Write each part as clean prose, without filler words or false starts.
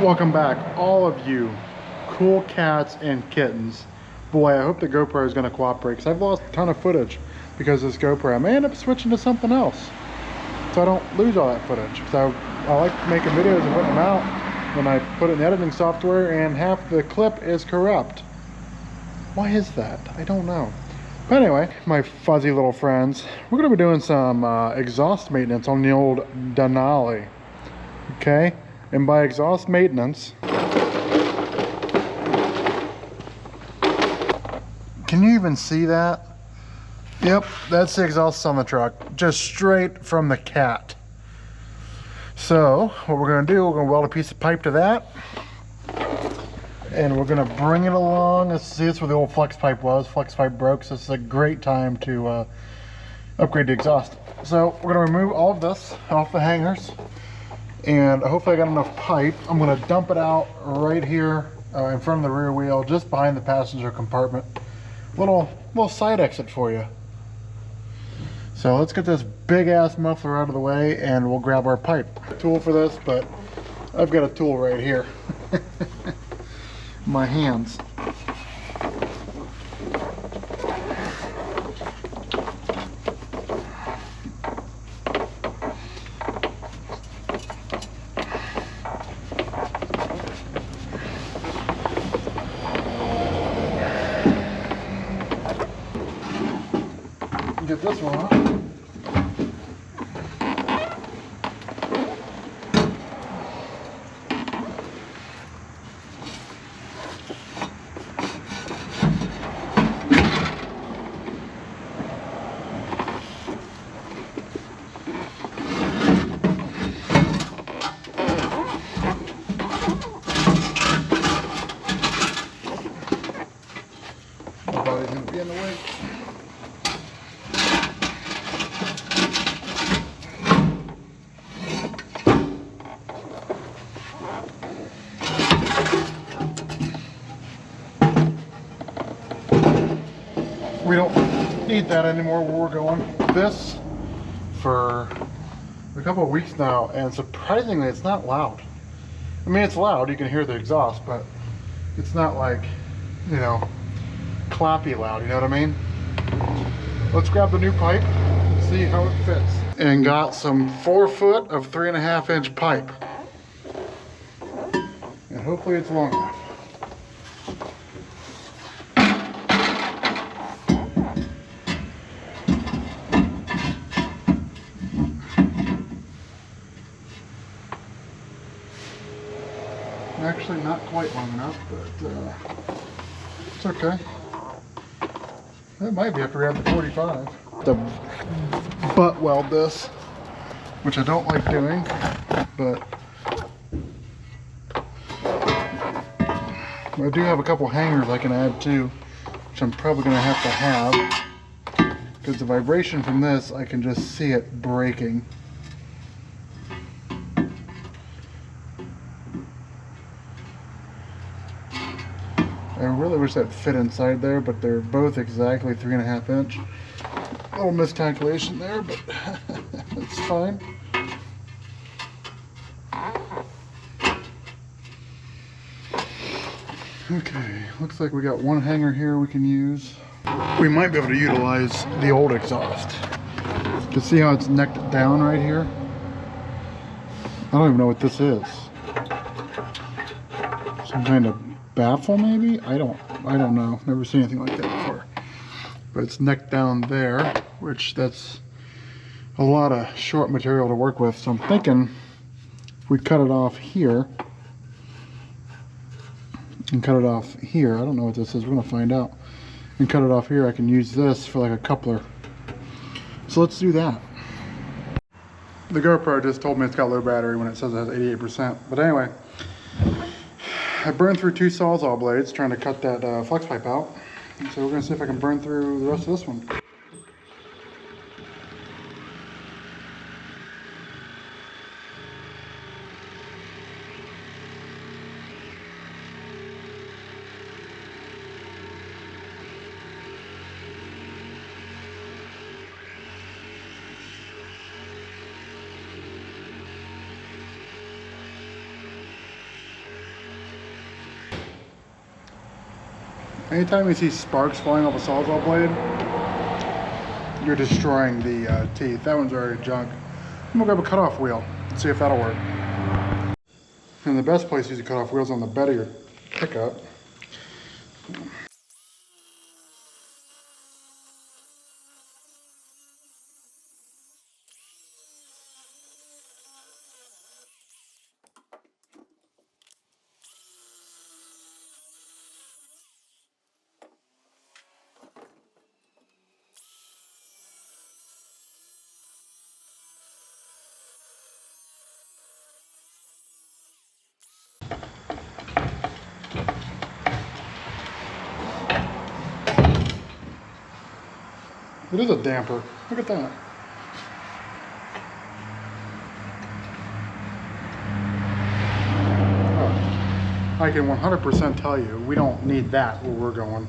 Welcome back, all of you cool cats and kittens. Boy, I hope the GoPro is going to cooperate because I've lost a ton of footage because of this GoPro. I may end up switching to something else so I don't lose all that footage. Because I like making videos and putting them out, and I put it in the editing software and half the clip is corrupt. Why is that? I don't know. But anyway, my fuzzy little friends, we're going to be doing some exhaust maintenance on the old Denali. Okay? And by exhaust maintenance, can you even see that? Yep, that's the exhaust on the truck, just straight from the cat. So what we're going to do, we're going to weld a piece of pipe to that, and we're going to bring it along. Let's see, that's where the old flex pipe was. Flex pipe broke, so this is a great time to upgrade the exhaust. So we're going to remove all of this off the hangers. And hopefully I got enough pipe. I'm going to dump it out right here in front of the rear wheel, just behind the passenger compartment. Little side exit for you. So let's get this big ass muffler out of the way and we'll grab our pipe. Tool for this, but I've got a tool right here. My hands. Get this one off. Nobody's gonna be in the way. We don't need that anymore where we're going. This for a couple of weeks now, and surprisingly it's not loud. I mean, it's loud, you can hear the exhaust, but it's not like, you know, clappy loud, you know what I mean? Let's grab the new pipe and see how it fits. And got some 4 foot of 3.5 inch pipe. And hopefully it's long enough. Actually not quite long enough, but it's okay. That might be after we have the 45. The butt weld this, which I don't like doing, but I do have a couple hangers I can add too, which I'm probably going to have, because the vibration from this, I can just see it breaking. I really wish that fit inside there, but they're both exactly 3.5 inch. A little miscalculation there, but it's fine. Okay, looks like we got one hanger here we can use. We might be able to utilize the old exhaust. To see how it's necked down right here. I don't even know what this is. Some kind of baffle maybe? I don't know. Never seen anything like that before. But it's necked down there, which that's a lot of short material to work with. So I'm thinking if we cut it off here and cut it off here, I don't know what this is, we're gonna find out. And cut it off here, I can use this for like a coupler. So let's do that. The GoPro just told me it's got low battery when it says it has 88%. But anyway, I burned through 2 Sawzall blades trying to cut that flex pipe out. So we're going to see if I can burn through the rest of this one. Anytime you see sparks flying off a Sawzall blade, you're destroying the teeth. That one's already junk. I'm gonna grab a cutoff wheel and see if that'll work. And the best place to use a cutoff wheel is on the bed of your pickup. It is a damper. Look at that. Oh, I can 100% tell you, we don't need that where we're going.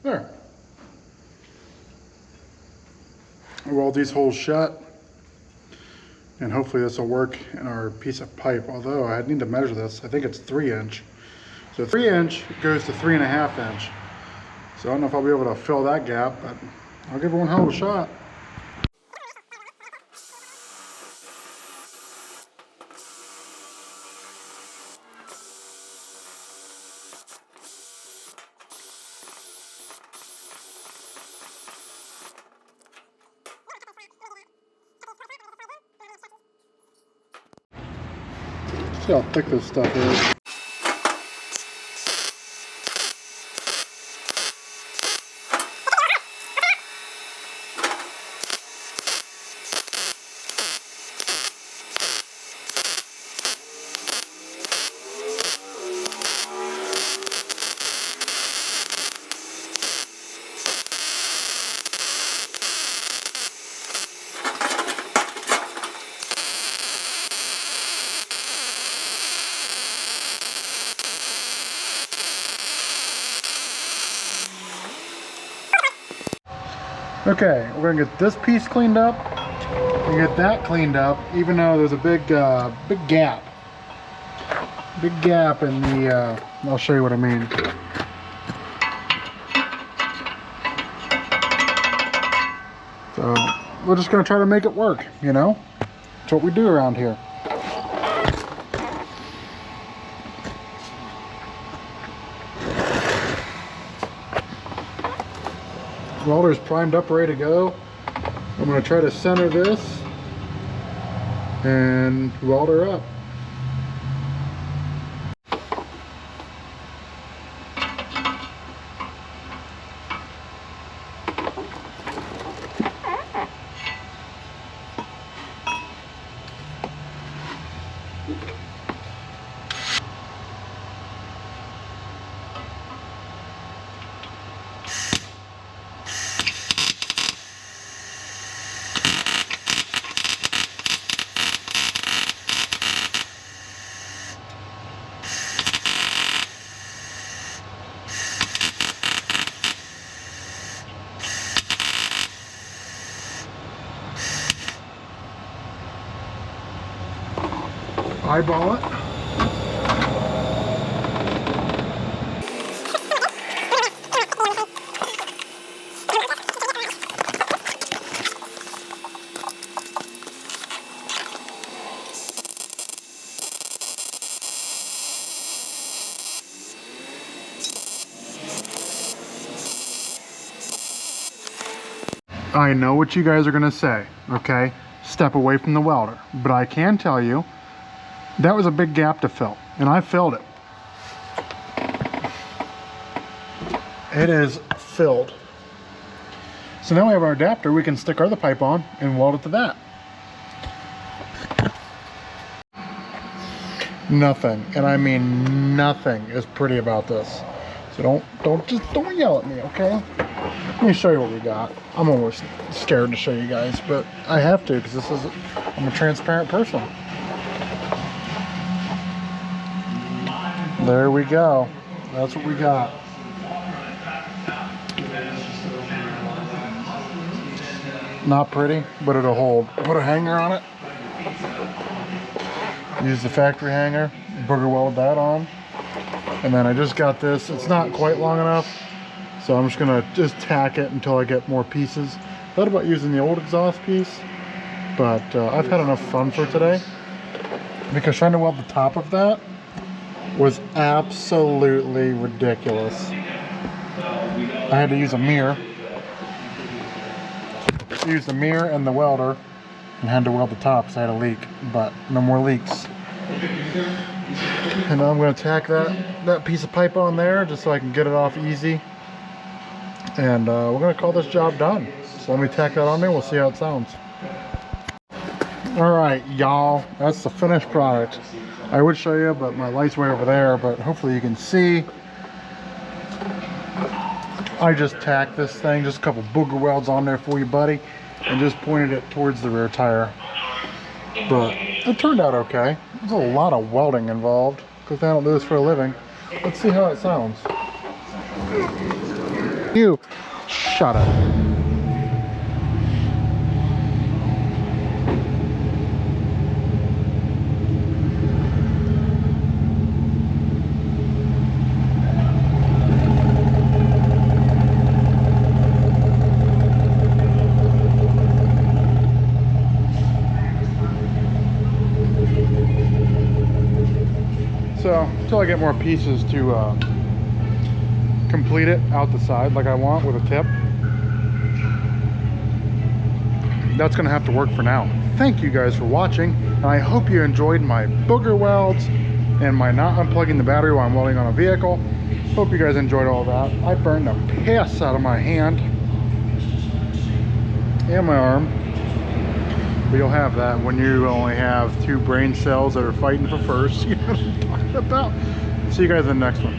There. Weld these holes shut, and hopefully this will work in our piece of pipe. Although I need to measure this, I think it's 3-inch. So 3-inch goes to 3.5-inch. So I don't know if I'll be able to fill that gap, but I'll give it one hell of a shot. See how thick this stuff is. Okay, we're gonna get this piece cleaned up and get that cleaned up, even though there's a big gap. Big gap in the, I'll show you what I mean. So, we're just gonna try to make it work, you know? That's what we do around here. Welder's primed up, ready to go. I'm going to try to center this and weld her up. Eyeball it. I know what you guys are gonna say, okay? Step away from the welder, but I can tell you that was a big gap to fill, and I filled it. It is filled. So now we have our adapter, we can stick our other pipe on and weld it to that. Nothing, and I mean nothing, is pretty about this. So don't yell at me, okay? Let me show you what we got. I'm almost scared to show you guys, but I have to because I'm a transparent person. There we go. That's what we got. Not pretty, but it'll hold. Put a hanger on it. Use the factory hanger. Booger weld that on. And then I just got this. It's not quite long enough, so I'm just gonna tack it until I get more pieces. Thought about using the old exhaust piece, but I've had enough fun for today because trying to weld the top of that was absolutely ridiculous. I had to use a mirror. I used the mirror and the welder and had to weld the top because I had a leak, but no more leaks. And now I'm going to tack that piece of pipe on there just so I can get it off easy. And we're going to call this job done. So let me tack that on there, we'll see how it sounds. Alright y'all, that's the finished product. I would show you, but my light's way over there, but hopefully you can see. I just tacked this thing, just a couple booger welds on there for you, buddy, and just pointed it towards the rear tire. But it turned out okay. There's a lot of welding involved because I don't do this for a living. Let's see how it sounds. You shut up. So until I get more pieces to complete it out the side like I want with a tip, that's gonna have to work for now. Thank you guys for watching, and I hope you enjoyed my booger welds and my not unplugging the battery while I'm welding on a vehicle. Hope you guys enjoyed all that. I burned the piss out of my hand and my arm, but you'll have that when you only have 2 brain cells that are fighting for first. You know what I'm talking about. See you guys in the next one.